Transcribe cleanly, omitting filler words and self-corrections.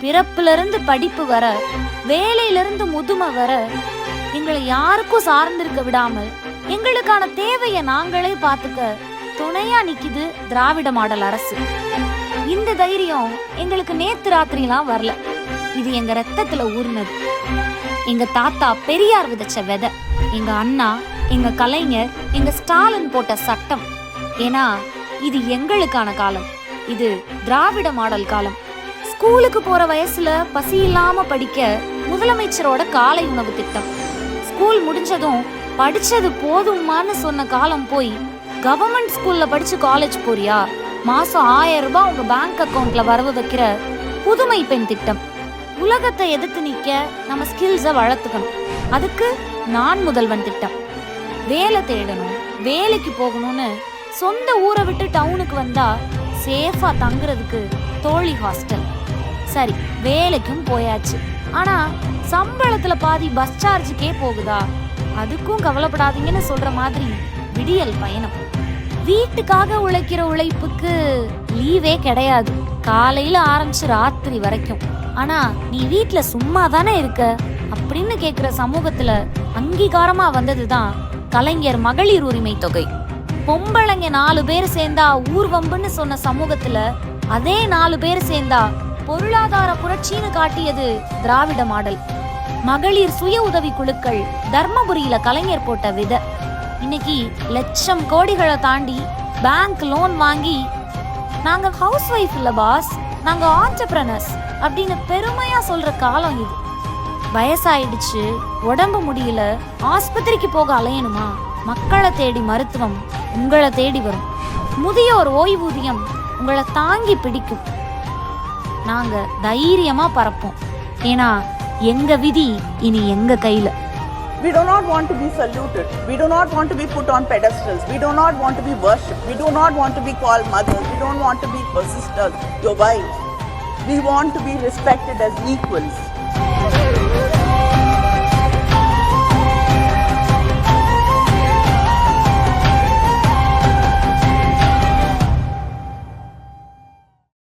பிறப்பிலிருந்து படிப்பு வர, வேலையிலிருந்து முதுமை வர எங்களை யாருக்கும் சார்ந்திருக்க விடாமல் எங்களுக்கான தேவையை நாங்களே பார்த்துக்க துணையா நிக்குது திராவிட மாடல் அரசு. இந்த தைரியம் எங்களுக்கு நேத்து ராத்திரிலாம் வரல. இது எங்க ரத்தத்துல ஊர்னது. எங்க தாத்தா பெரியார் விதைச்ச விதை, எங்க அண்ணா, எங்க கலைஞர், எங்க ஸ்டாலின் போட்ட சட்டம். ஏன்னா இது எங்களுக்கான காலம். இது திராவிட மாடல் காலம். ஸ்கூலுக்கு போற வயசுல பசி இல்லாம படிக்க முதலமைச்சரோட காலை உணவு திட்டம். ஸ்கூல் முடிஞ்சதும் படிச்சது போதுமான்னு சொன்ன காலம் போய் கவர்மெண்ட் ஸ்கூல்ல படிச்சு காலேஜ் போறியா, மாசம் 1000 ரூபாய் உங்க பேங்க் அக்கவுண்ட்ல வரவு வைக்கிற புதுமை பெண் திட்டம். உலகத்தை எதிர்த்து நிக்க நம்ம ஸ்கில்ஸை வளர்த்துக்கணும். அதுக்கு நான் முதல்வன் திட்டம். வேலை தேடணும், வேலைக்கு போகணும்னு சொந்த ஊரை விட்டு டவுனுக்கு வந்தா சேஃபா தங்குறதுக்கு தோழி ஹாஸ்டல். சரி, வேலைக்கும் போயாச்சு. ஆனா சம்பளத்துல பாதி பஸ் சார்ஜுக்கே போகுதா? அதுக்கும் கவலைப்படாதீங்கன்னு சொல்ற மாதிரி விடியல் பயணம். வீட்டுக்காக உழைக்கிற உழைப்புக்கு லீவே கிடையாது. காலையில ஆரம்பிச்சு ராத்திரி வரைக்கும். ஆனா நீ வீட்டுல சும்மா தானே இருக்க அப்படின்னு கேக்குற சமூகத்துல அங்கீகாரமா வந்ததுதான் கலைஞர் மகளிர் உரிமை தொகை. பொம்பளைங்க 4 பேர் சேர்ந்தா ஊர்வம்புன்னு சொன்ன சமூகத்துல அதே 4 பேர் சேர்ந்தா பொருளாதார புரட்சின்னு காட்டியது திராவிட மாடல். மகளிர் சுய உதவி குழுக்கள் தர்மபுரியில கலைஞர் போட்ட விதை. இன்னைக்கு லட்சம் கோடிகளை தாண்டி பேங்க் லோன் வாங்கி நாங்க ஹவுஸ் ஒய்ஃப் இல்ல பாஸ், நாங்க ஆண்டர்பிரனர்ஸ் அப்படின்னு பெருமையா சொல்ற காலம் இது. வயசாயிடுச்சு, உடம்பு முடியல, ஆஸ்பத்திரிக்கு போக அலையணுமா? மக்களை தேடி மருத்துவம் உங்களை தேடி வரும். முதியோர் ஓய்வூதியம் உங்களை தாங்கி பிடிக்கும். நாங்க தைரியமா பறப்போம். ஏன்னா எங்க விதி இனி எங்க கையில. We do not want to be saluted. We do not want to be put on pedestals. We do not want to be worshipped. We do not want to be called mothers. We don't want to be your sisters, your wives. We want to be respected as equals.